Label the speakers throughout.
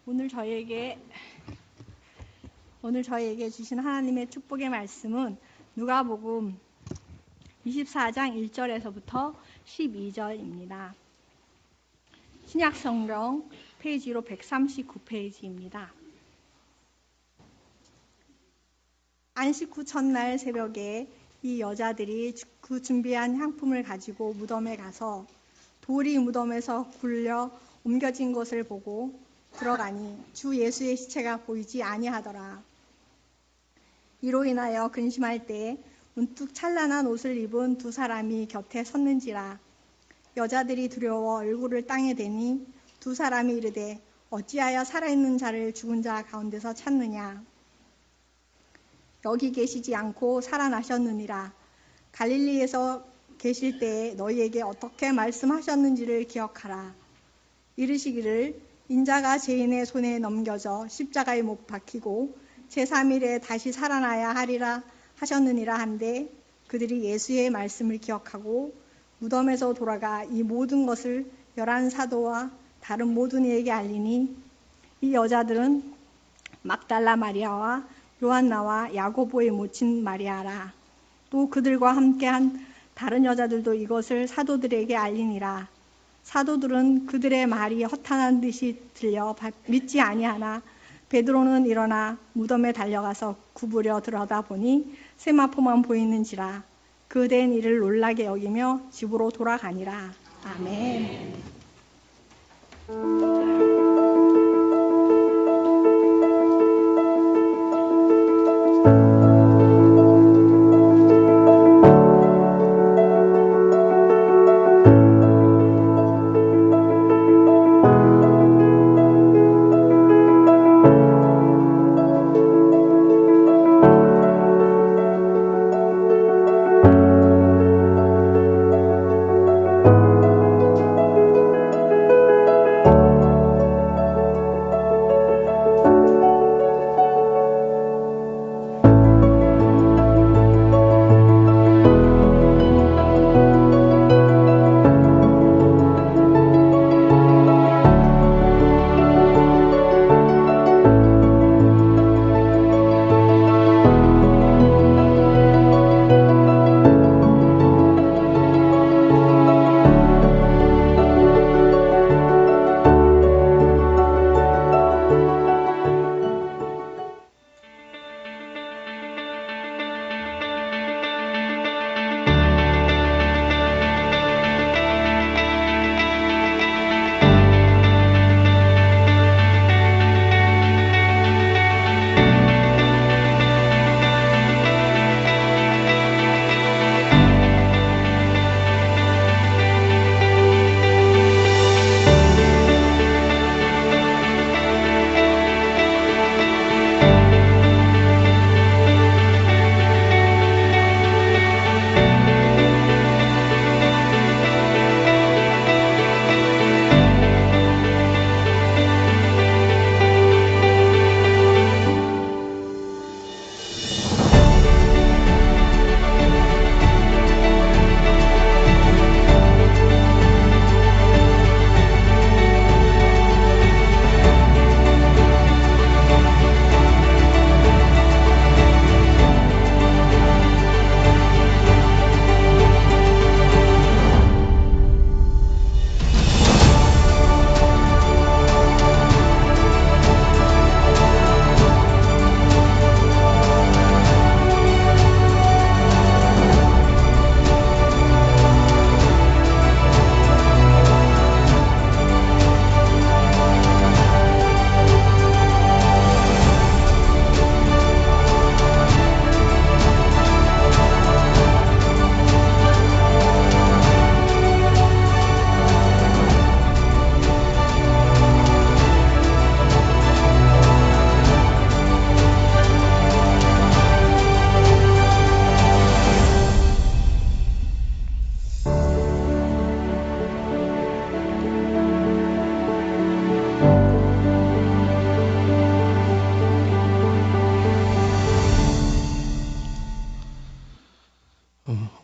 Speaker 1: 오늘 저희에게 주신 하나님의 축복의 말씀은 누가복음 24장 1절에서부터 12절입니다. 신약성경 페이지로 139페이지입니다. 안식 후 첫날 새벽에 이 여자들이 그 준비한 향품을 가지고 무덤에 가서 돌이 무덤에서 굴려 옮겨진 것을 보고 들어가니 주 예수의 시체가 보이지 아니하더라. 이로 인하여 근심할 때에 문득 찬란한 옷을 입은 두 사람이 곁에 섰는지라. 여자들이 두려워 얼굴을 땅에 대니 두 사람이 이르되 어찌하여 살아있는 자를 죽은 자 가운데서 찾느냐. 여기 계시지 않고 살아나셨느니라. 갈릴리에서 계실 때에 너희에게 어떻게 말씀하셨는지를 기억하라. 이르시기를 인자가 죄인의 손에 넘겨져 십자가에 못 박히고 제3일에 다시 살아나야 하리라 하셨느니라 한데 그들이 예수의 말씀을 기억하고 무덤에서 돌아가 이 모든 것을 11 사도와 다른 모든 이에게 알리니 이 여자들은 막달라 마리아와 요한나와 야고보의 모친 마리아라. 또 그들과 함께한 다른 여자들도 이것을 사도들에게 알리니라. 사도들은 그들의 말이 허탄한 듯이 들려 믿지 아니하나 베드로는 일어나 무덤에 달려가서 구부려 들여다보니 세마포만 보이는지라. 그 된 일을 놀라게 여기며 집으로 돌아가니라. 아멘.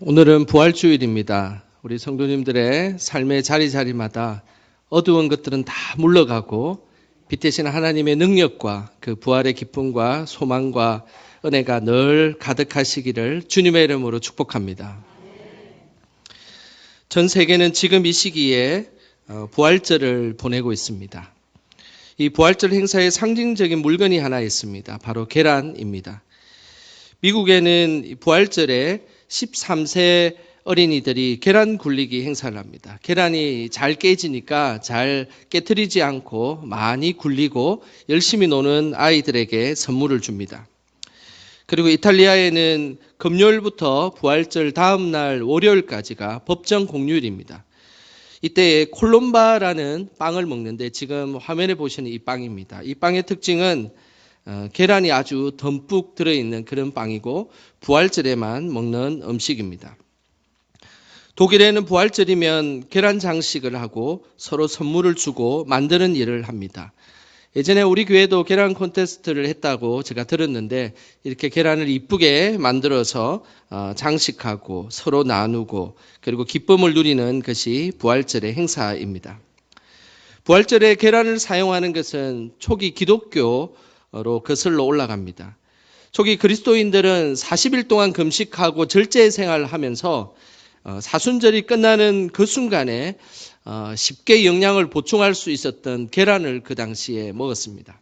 Speaker 2: 오늘은 부활주일입니다. 우리 성도님들의 삶의 자리자리마다 어두운 것들은 다 물러가고 빛대신 하나님의 능력과 그 부활의 기쁨과 소망과 은혜가 늘 가득하시기를 주님의 이름으로 축복합니다. 전 세계는 지금 이 시기에 부활절을 보내고 있습니다. 이 부활절 행사의 상징적인 물건이 하나 있습니다. 바로 계란입니다. 미국에는 부활절에 13세 어린이들이 계란 굴리기 행사를 합니다. 계란이 잘 깨지니까 잘 깨트리지 않고 많이 굴리고 열심히 노는 아이들에게 선물을 줍니다. 그리고 이탈리아에는 금요일부터 부활절 다음 날 월요일까지가 법정 공휴일입니다. 이때 콜롬바라는 빵을 먹는데 지금 화면에 보시는 이 빵입니다. 이 빵의 특징은 계란이 아주 듬뿍 들어있는 그런 빵이고 부활절에만 먹는 음식입니다. 독일에는 부활절이면 계란 장식을 하고 서로 선물을 주고 만드는 일을 합니다. 예전에 우리 교회도 계란 콘테스트를 했다고 제가 들었는데 이렇게 계란을 이쁘게 만들어서 장식하고 서로 나누고 그리고 기쁨을 누리는 것이 부활절의 행사입니다. 부활절에 계란을 사용하는 것은 초기 기독교로 거슬러 올라갑니다. 초기 그리스도인들은 40일 동안 금식하고 절제 생활을 하면서 사순절이 끝나는 그 순간에 쉽게 영양을 보충할 수 있었던 계란을 그 당시에 먹었습니다.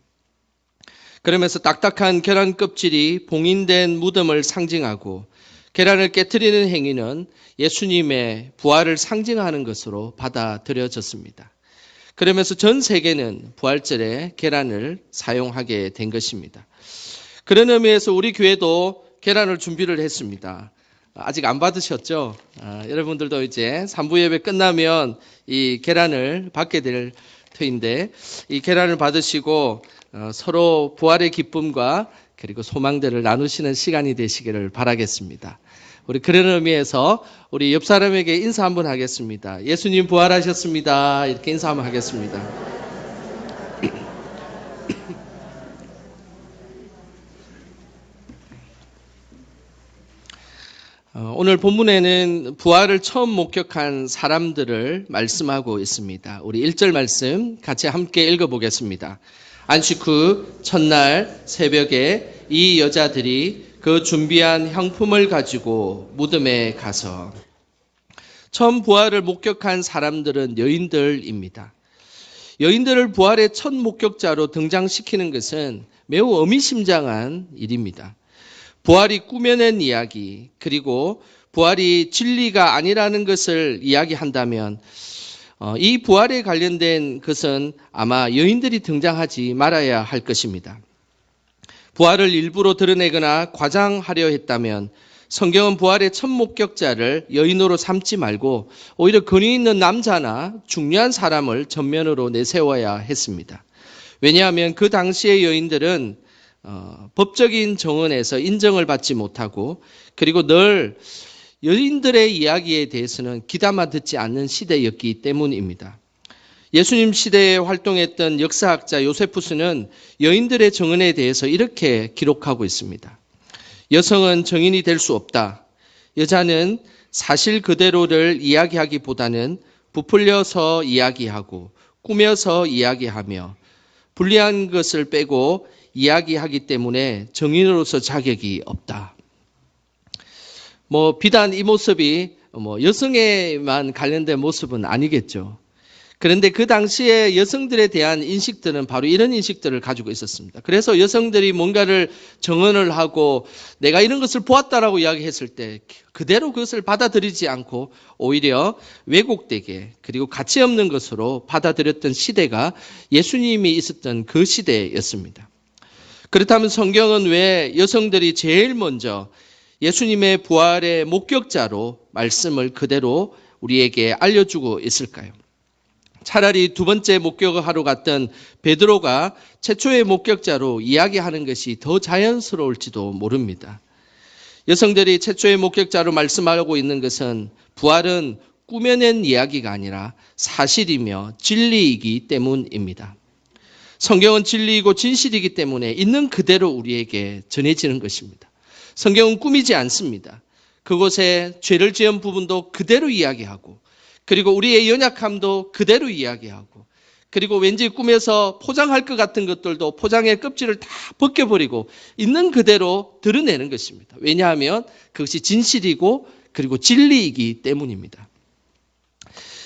Speaker 2: 그러면서 딱딱한 계란 껍질이 봉인된 무덤을 상징하고 계란을 깨트리는 행위는 예수님의 부활을 상징하는 것으로 받아들여졌습니다. 그러면서 전 세계는 부활절에 계란을 사용하게 된 것입니다. 그런 의미에서 우리 교회도 계란을 준비를 했습니다. 아직 안 받으셨죠? 여러분들도 이제 3부 예배 끝나면 이 계란을 받게 될 터인데 이 계란을 받으시고 서로 부활의 기쁨과 그리고 소망들을 나누시는 시간이 되시기를 바라겠습니다. 우리 그런 의미에서 우리 옆 사람에게 인사 한번 하겠습니다. 예수님 부활하셨습니다. 이렇게 인사 한번 하겠습니다. 오늘 본문에는 부활을 처음 목격한 사람들을 말씀하고 있습니다. 우리 1절 말씀 같이 함께 읽어보겠습니다. 안식 후 첫날 새벽에 이 여자들이 그 준비한 향품을 가지고 무덤에 가서 처음 부활을 목격한 사람들은 여인들입니다. 여인들을 부활의 첫 목격자로 등장시키는 것은 매우 의미심장한 일입니다. 부활이 꾸며낸 이야기 그리고 부활이 진리가 아니라는 것을 이야기한다면 이 부활에 관련된 것은 아마 여인들이 등장하지 말아야 할 것입니다. 부활을 일부러 드러내거나 과장하려 했다면 성경은 부활의 첫 목격자를 여인으로 삼지 말고 오히려 권위 있는 남자나 중요한 사람을 전면으로 내세워야 했습니다. 왜냐하면 그 당시의 여인들은 법적인 정원에서 인정을 받지 못하고 그리고 늘 여인들의 이야기에 대해서는 귀담아 듣지 않는 시대였기 때문입니다. 예수님 시대에 활동했던 역사학자 요세푸스는 여인들의 정언에 대해서 이렇게 기록하고 있습니다. 여성은 정인이 될 수 없다. 여자는 사실 그대로를 이야기하기보다는 부풀려서 이야기하고 꾸며서 이야기하며 불리한 것을 빼고 이야기하기 때문에 정인으로서 자격이 없다. 비단 이 모습이 여성에만 관련된 모습은 아니겠죠. 그런데 그 당시에 여성들에 대한 인식들은 바로 이런 인식들을 가지고 있었습니다. 그래서 여성들이 뭔가를 정언을 하고 내가 이런 것을 보았다라고 이야기했을 때 그대로 그것을 받아들이지 않고 오히려 왜곡되게 그리고 가치 없는 것으로 받아들였던 시대가 예수님이 있었던 그 시대였습니다. 그렇다면 성경은 왜 여성들이 제일 먼저 예수님의 부활의 목격자로 말씀을 그대로 우리에게 알려주고 있을까요? 차라리 두 번째 목격을 하러 갔던 베드로가 최초의 목격자로 이야기하는 것이 더 자연스러울지도 모릅니다. 여성들이 최초의 목격자로 말씀하고 있는 것은 부활은 꾸며낸 이야기가 아니라 사실이며 진리이기 때문입니다. 성경은 진리이고 진실이기 때문에 있는 그대로 우리에게 전해지는 것입니다. 성경은 꾸미지 않습니다. 그곳에 죄를 지은 부분도 그대로 이야기하고 그리고 우리의 연약함도 그대로 이야기하고 그리고 왠지 꿈에서 포장할 것 같은 것들도 포장의 껍질을 다 벗겨버리고 있는 그대로 드러내는 것입니다. 왜냐하면 그것이 진실이고 그리고 진리이기 때문입니다.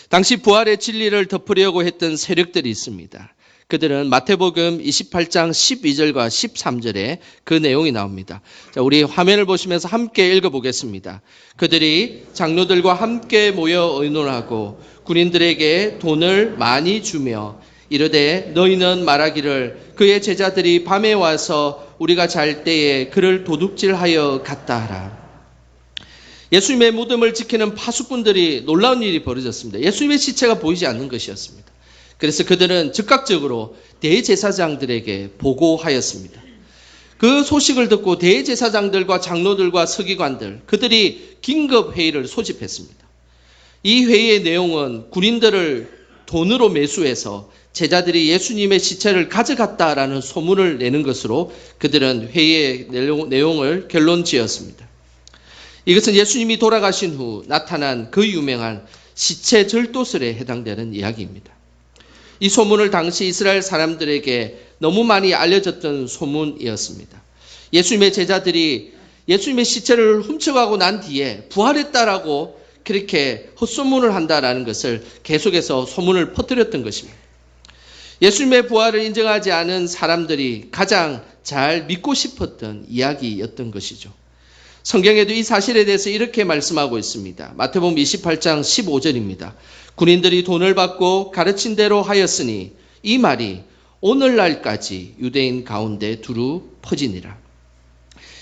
Speaker 2: 당시 부활의 진리를 덮으려고 했던 세력들이 있습니다. 그들은 마태복음 28장 12절과 13절에 그 내용이 나옵니다. 자, 우리 화면을 보시면서 함께 읽어보겠습니다. 그들이 장로들과 함께 모여 의논하고 군인들에게 돈을 많이 주며 이르되 너희는 말하기를 그의 제자들이 밤에 와서 우리가 잘 때에 그를 도둑질하여 갔다 하라. 예수님의 무덤을 지키는 파수꾼들이 놀라운 일이 벌어졌습니다. 예수님의 시체가 보이지 않는 것이었습니다. 그래서 그들은 즉각적으로 대제사장들에게 보고하였습니다. 그 소식을 듣고 대제사장들과 장로들과 서기관들, 그들이 긴급 회의를 소집했습니다. 이 회의의 내용은 군인들을 돈으로 매수해서 제자들이 예수님의 시체를 가져갔다라는 소문을 내는 것으로 그들은 회의의 내용을 결론 지었습니다. 이것은 예수님이 돌아가신 후 나타난 그 유명한 시체 절도설에 해당되는 이야기입니다. 이 소문을 당시 이스라엘 사람들에게 너무 많이 알려졌던 소문이었습니다. 예수님의 제자들이 예수님의 시체를 훔쳐가고 난 뒤에 부활했다라고 그렇게 헛소문을 한다라는 것을 계속해서 소문을 퍼뜨렸던 것입니다. 예수님의 부활을 인정하지 않은 사람들이 가장 잘 믿고 싶었던 이야기였던 것이죠. 성경에도 이 사실에 대해서 이렇게 말씀하고 있습니다. 마태복음 28장 15절입니다. 군인들이 돈을 받고 가르친 대로 하였으니 이 말이 오늘날까지 유대인 가운데 두루 퍼지니라.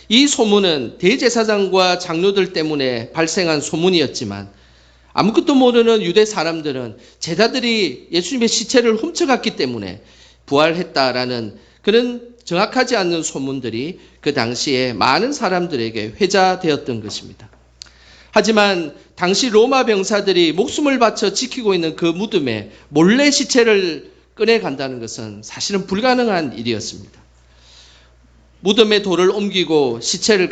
Speaker 2: 이 소문은 대제사장과 장로들 때문에 발생한 소문이었지만 아무것도 모르는 유대 사람들은 제자들이 예수님의 시체를 훔쳐갔기 때문에 부활했다라는 그런 정확하지 않는 소문들이 그 당시에 많은 사람들에게 회자되었던 것입니다. 하지만 당시 로마 병사들이 목숨을 바쳐 지키고 있는 그 무덤에 몰래 시체를 꺼내간다는 것은 사실은 불가능한 일이었습니다. 무덤에 돌을 옮기고 시체를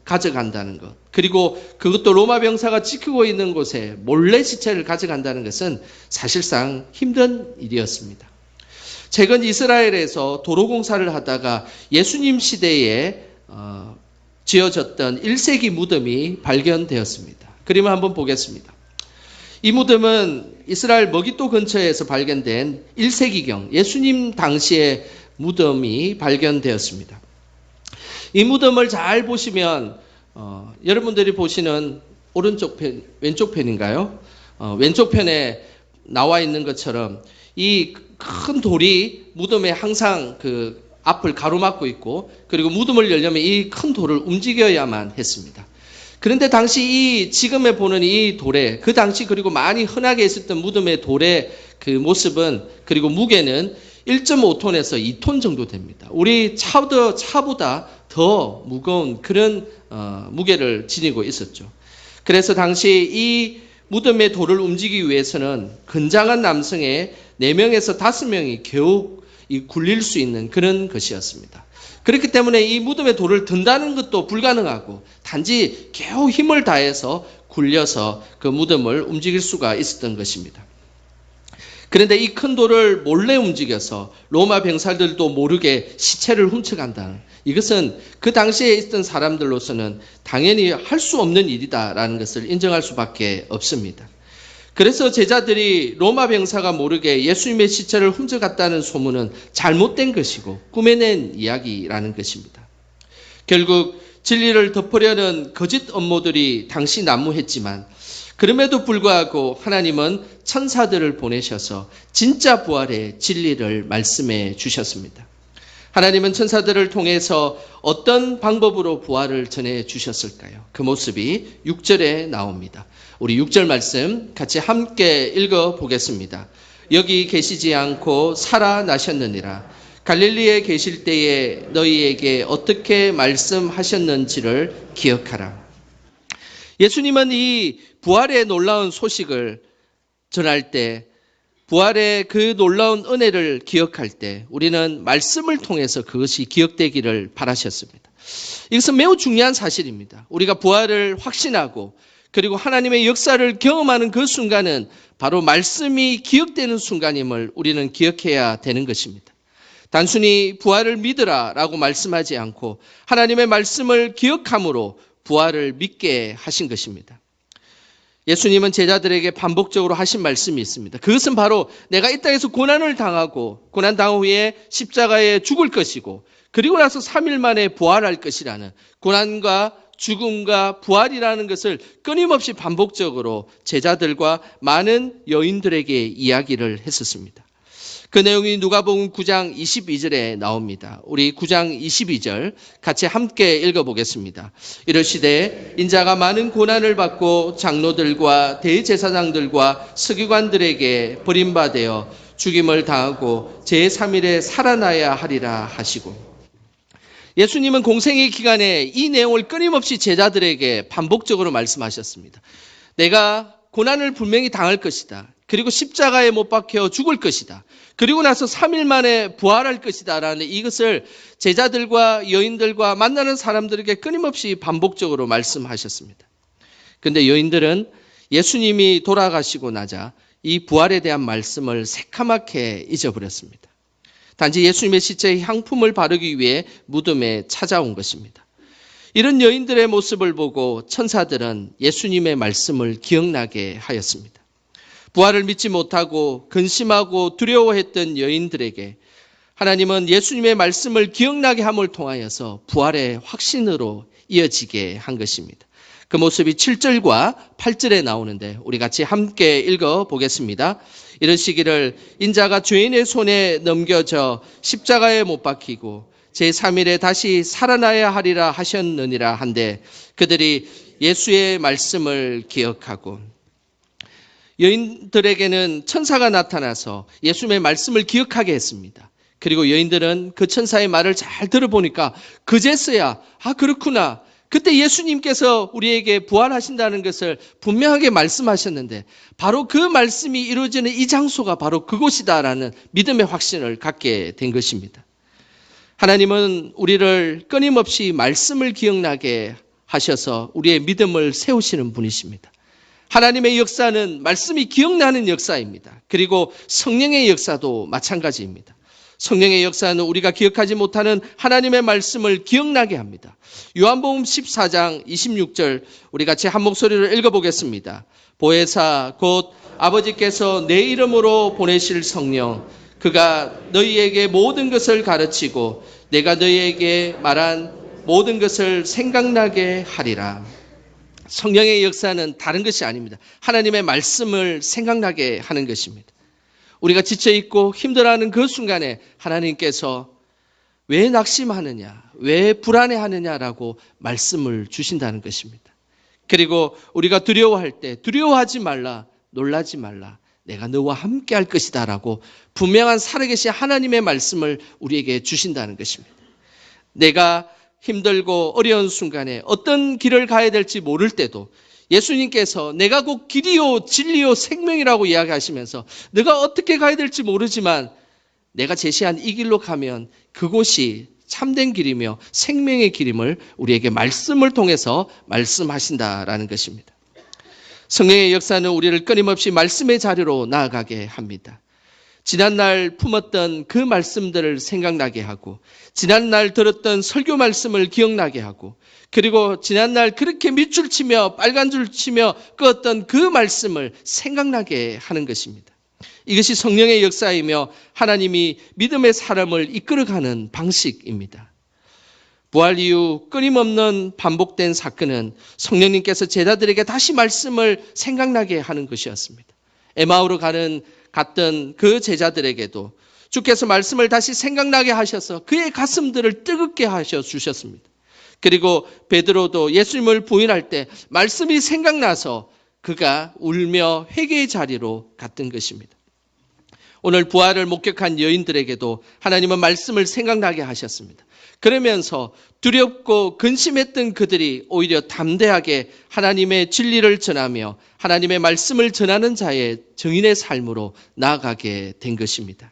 Speaker 2: 가져간다는 것, 그리고 그것도 로마 병사가 지키고 있는 곳에 몰래 시체를 가져간다는 것은 사실상 힘든 일이었습니다. 최근 이스라엘에서 도로공사를 하다가 예수님 시대에 지어졌던 1세기 무덤이 발견되었습니다. 그림을 한번 보겠습니다. 이 무덤은 이스라엘 머깃도 근처에서 발견된 1세기경 예수님 당시의 무덤이 발견되었습니다. 이 무덤을 잘 보시면 여러분들이 보시는 오른쪽 편, 왼쪽 편인가요? 왼쪽 편에 나와 있는 것처럼 이 큰 돌이 무덤에 항상 그 앞을 가로막고 있고 그리고 무덤을 열려면 이 큰 돌을 움직여야만 했습니다. 그런데 당시 지금에 보는 이 돌에 그 당시 그리고 많이 흔하게 있었던 무덤의 돌의 그 모습은 그리고 무게는 1.5톤에서 2톤 정도 됩니다. 우리 차보다 더 무거운 그런 무게를 지니고 있었죠. 그래서 당시 이 무덤의 돌을 움직이기 위해서는 건장한 남성의 4명에서 5명이 겨우 굴릴 수 있는 그런 것이었습니다. 그렇기 때문에 이 무덤의 돌을 든다는 것도 불가능하고 단지 겨우 힘을 다해서 굴려서 그 무덤을 움직일 수가 있었던 것입니다. 그런데 이 큰 돌을 몰래 움직여서 로마 병사들도 모르게 시체를 훔쳐간다는 이것은 그 당시에 있던 사람들로서는 당연히 할 수 없는 일이다라는 것을 인정할 수밖에 없습니다. 그래서 제자들이 로마 병사가 모르게 예수님의 시체를 훔쳐갔다는 소문은 잘못된 것이고 꾸며낸 이야기라는 것입니다. 결국 진리를 덮으려는 거짓 음모들이 당시 난무했지만 그럼에도 불구하고 하나님은 천사들을 보내셔서 진짜 부활의 진리를 말씀해 주셨습니다. 하나님은 천사들을 통해서 어떤 방법으로 부활을 전해 주셨을까요? 그 모습이 6절에 나옵니다. 우리 6절 말씀 같이 함께 읽어 보겠습니다. 여기 계시지 않고 살아나셨느니라. 갈릴리에 계실 때에 너희에게 어떻게 말씀하셨는지를 기억하라. 예수님은 이 부활의 놀라운 소식을 전할 때 부활의 그 놀라운 은혜를 기억할 때 우리는 말씀을 통해서 그것이 기억되기를 바라셨습니다. 이것은 매우 중요한 사실입니다. 우리가 부활을 확신하고 그리고 하나님의 역사를 경험하는 그 순간은 바로 말씀이 기억되는 순간임을 우리는 기억해야 되는 것입니다. 단순히 부활을 믿으라라고 말씀하지 않고 하나님의 말씀을 기억함으로 부활을 믿게 하신 것입니다. 예수님은 제자들에게 반복적으로 하신 말씀이 있습니다. 그것은 바로 내가 이 땅에서 고난을 당하고 고난 당한 후에 십자가에 죽을 것이고 그리고 나서 3일 만에 부활할 것이라는 고난과 죽음과 부활이라는 것을 끊임없이 반복적으로 제자들과 많은 여인들에게 이야기를 했었습니다. 그 내용이 누가복음 9장 22절에 나옵니다. 우리 9장 22절 같이 함께 읽어보겠습니다. 이르시되 인자가 많은 고난을 받고 장로들과 대제사장들과 서기관들에게 버림받아 죽임을 당하고 제3일에 살아나야 하리라 하시고, 예수님은 공생의 기간에 이 내용을 끊임없이 제자들에게 반복적으로 말씀하셨습니다. 내가 고난을 분명히 당할 것이다. 그리고 십자가에 못 박혀 죽을 것이다. 그리고 나서 3일 만에 부활할 것이다. 라는 이것을 제자들과 여인들과 만나는 사람들에게 끊임없이 반복적으로 말씀하셨습니다. 그런데 여인들은 예수님이 돌아가시고 나자 이 부활에 대한 말씀을 새카맣게 잊어버렸습니다. 단지 예수님의 시체에 향품을 바르기 위해 무덤에 찾아온 것입니다. 이런 여인들의 모습을 보고 천사들은 예수님의 말씀을 기억나게 하였습니다. 부활을 믿지 못하고 근심하고 두려워했던 여인들에게 하나님은 예수님의 말씀을 기억나게 함을 통하여서 부활의 확신으로 이어지게 한 것입니다. 그 모습이 7절과 8절에 나오는데 우리 같이 함께 읽어보겠습니다. 이르시기를 인자가 죄인의 손에 넘겨져 십자가에 못 박히고 제3일에 다시 살아나야 하리라 하셨느니라 한데 그들이 예수의 말씀을 기억하고, 여인들에게는 천사가 나타나서 예수님의 말씀을 기억하게 했습니다. 그리고 여인들은 그 천사의 말을 잘 들어보니까 그제서야 그렇구나. 그때 예수님께서 우리에게 부활하신다는 것을 분명하게 말씀하셨는데 바로 그 말씀이 이루어지는 이 장소가 바로 그곳이다라는 믿음의 확신을 갖게 된 것입니다. 하나님은 우리를 끊임없이 말씀을 기억나게 하셔서 우리의 믿음을 세우시는 분이십니다. 하나님의 역사는 말씀이 기억나는 역사입니다. 그리고 성령의 역사도 마찬가지입니다. 성령의 역사는 우리가 기억하지 못하는 하나님의 말씀을 기억나게 합니다. 요한복음 14장 26절 우리 같이 한 목소리로 읽어보겠습니다. 보혜사 곧 아버지께서 내 이름으로 보내실 성령, 그가 너희에게 모든 것을 가르치고 내가 너희에게 말한 모든 것을 생각나게 하리라. 성령의 역사는 다른 것이 아닙니다. 하나님의 말씀을 생각나게 하는 것입니다. 우리가 지쳐있고 힘들어하는 그 순간에 하나님께서 왜 낙심하느냐, 왜 불안해하느냐라고 말씀을 주신다는 것입니다. 그리고 우리가 두려워할 때 두려워하지 말라, 놀라지 말라, 내가 너와 함께 할 것이다 라고 분명한 살아계신 하나님의 말씀을 우리에게 주신다는 것입니다. 내가 힘들고 어려운 순간에 어떤 길을 가야 될지 모를 때도 예수님께서 내가 곧 길이요 진리요 생명이라고 이야기하시면서 내가 어떻게 가야 될지 모르지만 내가 제시한 이 길로 가면 그곳이 참된 길이며 생명의 길임을 우리에게 말씀을 통해서 말씀하신다라는 것입니다. 성령의 역사는 우리를 끊임없이 말씀의 자리로 나아가게 합니다. 지난날 품었던 그 말씀들을 생각나게 하고, 지난날 들었던 설교 말씀을 기억나게 하고, 그리고 지난날 그렇게 밑줄 치며 빨간 줄 치며 끄었던 그 말씀을 생각나게 하는 것입니다. 이것이 성령의 역사이며 하나님이 믿음의 사람을 이끌어가는 방식입니다. 부활 이후 끊임없는 반복된 사건은 성령님께서 제자들에게 다시 말씀을 생각나게 하는 것이었습니다. 에마우로 갔던 그 제자들에게도 주께서 말씀을 다시 생각나게 하셔서 그의 가슴들을 뜨겁게 하셔 주셨습니다. 그리고 베드로도 예수님을 부인할 때 말씀이 생각나서 그가 울며 회개의 자리로 갔던 것입니다. 오늘 부활을 목격한 여인들에게도 하나님은 말씀을 생각나게 하셨습니다. 그러면서 두렵고 근심했던 그들이 오히려 담대하게 하나님의 진리를 전하며 하나님의 말씀을 전하는 자의 증인의 삶으로 나아가게 된 것입니다.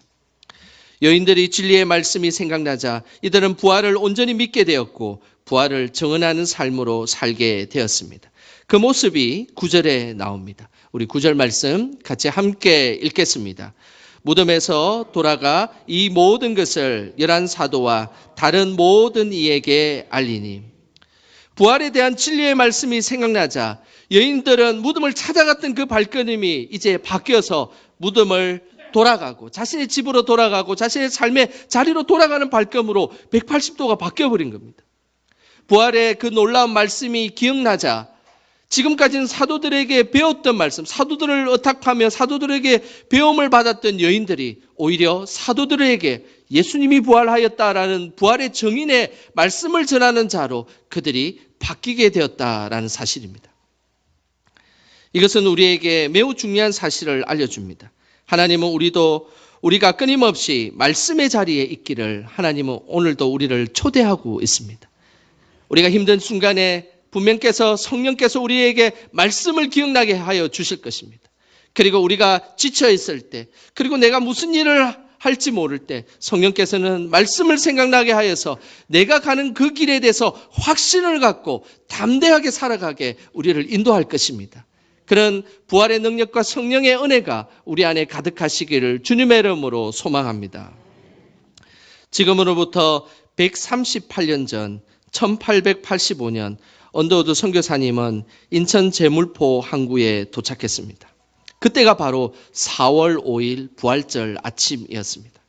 Speaker 2: 여인들이 진리의 말씀이 생각나자 이들은 부활을 온전히 믿게 되었고 부활을 정언하는 삶으로 살게 되었습니다. 그 모습이 9절에 나옵니다. 우리 9절 말씀 같이 함께 읽겠습니다. 무덤에서 돌아가 이 모든 것을 11사도와 다른 모든 이에게 알리니. 부활에 대한 진리의 말씀이 생각나자 여인들은 무덤을 찾아갔던 그 발걸음이 이제 바뀌어서 무덤을 돌아가고 자신의 집으로 돌아가고 자신의 삶의 자리로 돌아가는 발걸음으로 180도가 바뀌어버린 겁니다. 부활의 그 놀라운 말씀이 기억나자 지금까지는 사도들에게 배웠던 말씀, 사도들을 의탁하며 사도들에게 배움을 받았던 여인들이 오히려 사도들에게 예수님이 부활하였다라는 부활의 증인의 말씀을 전하는 자로 그들이 바뀌게 되었다라는 사실입니다. 이것은 우리에게 매우 중요한 사실을 알려줍니다. 하나님은 우리가 끊임없이 말씀의 자리에 있기를 하나님은 오늘도 우리를 초대하고 있습니다. 우리가 힘든 순간에 분명께서 성령께서 우리에게 말씀을 기억나게 하여 주실 것입니다. 그리고 우리가 지쳐 있을 때, 그리고 내가 무슨 일을 할지 모를 때 성령께서는 말씀을 생각나게 하여서 내가 가는 그 길에 대해서 확신을 갖고 담대하게 살아가게 우리를 인도할 것입니다. 그런 부활의 능력과 성령의 은혜가 우리 안에 가득하시기를 주님의 이름으로 소망합니다. 지금으로부터 138년 전 1885년 언더우드 선교사님은 인천 제물포 항구에 도착했습니다. 그때가 바로 4월 5일 부활절 아침이었습니다.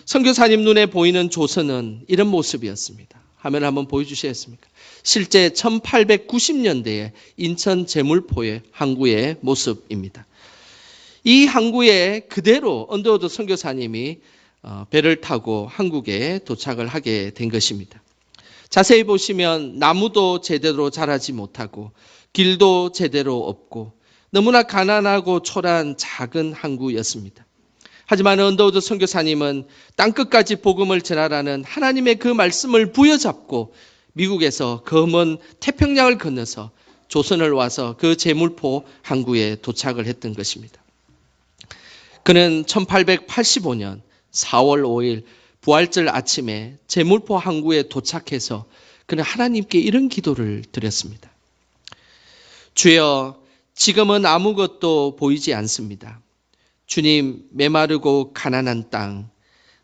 Speaker 2: 선교사님 눈에 보이는 조선은 이런 모습이었습니다. 화면 한번 보여주시겠습니까? 실제 1890년대에 인천 제물포의 항구의 모습입니다. 이 항구에 그대로 언더우드 선교사님이 배를 타고 한국에 도착을 하게 된 것입니다. 자세히 보시면 나무도 제대로 자라지 못하고 길도 제대로 없고 너무나 가난하고 초라한 작은 항구였습니다. 하지만 언더우드 선교사님은 땅끝까지 복음을 전하라는 하나님의 그 말씀을 부여잡고 미국에서 그 먼 태평양을 건너서 조선을 와서 그 제물포 항구에 도착을 했던 것입니다. 그는 1885년 4월 5일 부활절 아침에 제물포 항구에 도착해서 그는 하나님께 이런 기도를 드렸습니다. 주여, 지금은 아무것도 보이지 않습니다. 주님, 메마르고 가난한 땅,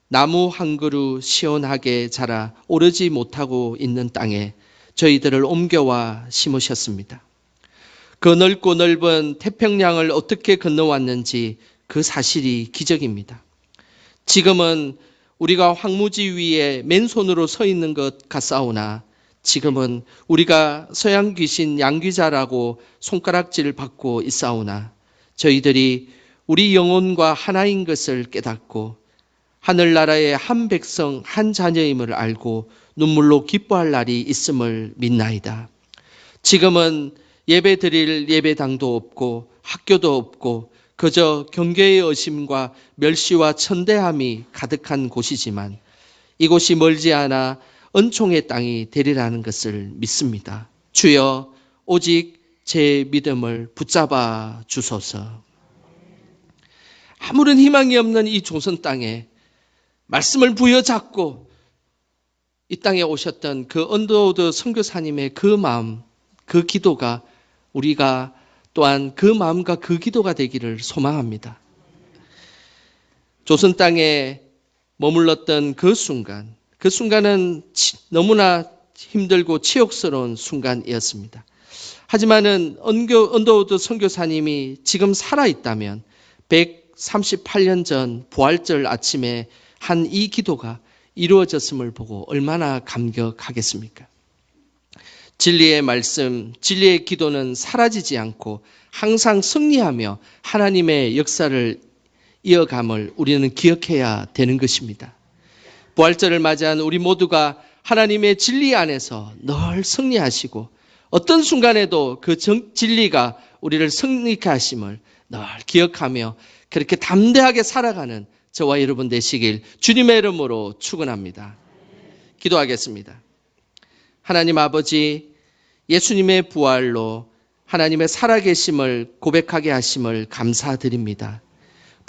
Speaker 2: 나무 한 그루 시원하게 자라 오르지 못하고 있는 땅에 저희들을 옮겨와 심으셨습니다. 그 넓고 넓은 태평양을 어떻게 건너왔는지 그 사실이 기적입니다. 지금은 우리가 황무지 위에 맨손으로 서 있는 것 같사오나 지금은 우리가 서양 귀신 양귀자라고 손가락질을 받고 있사오나 저희들이 우리 영혼과 하나인 것을 깨닫고 하늘나라의 한 백성 한 자녀임을 알고 눈물로 기뻐할 날이 있음을 믿나이다. 지금은 예배 드릴 예배당도 없고 학교도 없고 그저 경계의 의심과 멸시와 천대함이 가득한 곳이지만 이곳이 멀지 않아 은총의 땅이 되리라는 것을 믿습니다. 주여, 오직 제 믿음을 붙잡아 주소서. 아무런 희망이 없는 이 조선 땅에 말씀을 부여잡고 이 땅에 오셨던 그 언더우드 선교사님의 그 마음, 그 기도가 우리가 또한 그 마음과 그 기도가 되기를 소망합니다. 조선 땅에 머물렀던 그 순간은 너무나 힘들고 치욕스러운 순간이었습니다. 하지만은 언더우드 선교사님이 지금 살아있다면 138년 전 부활절 아침에 한 이 기도가 이루어졌음을 보고 얼마나 감격하겠습니까? 진리의 말씀, 진리의 기도는 사라지지 않고 항상 승리하며 하나님의 역사를 이어감을 우리는 기억해야 되는 것입니다. 부활절을 맞이한 우리 모두가 하나님의 진리 안에서 늘 승리하시고 어떤 순간에도 그 진리가 우리를 승리케 하심을 늘 기억하며 그렇게 담대하게 살아가는 저와 여러분 되시길 주님의 이름으로 축원합니다. 기도하겠습니다. 하나님 아버지, 예수님의 부활로 하나님의 살아계심을 고백하게 하심을 감사드립니다.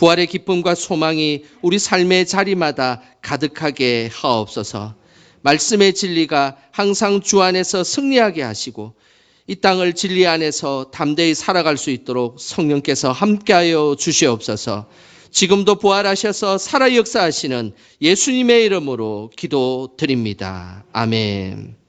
Speaker 2: 부활의 기쁨과 소망이 우리 삶의 자리마다 가득하게 하옵소서. 말씀의 진리가 항상 주 안에서 승리하게 하시고 이 땅을 진리 안에서 담대히 살아갈 수 있도록 성령께서 함께하여 주시옵소서. 지금도 부활하셔서 살아 역사하시는 예수님의 이름으로 기도드립니다. 아멘.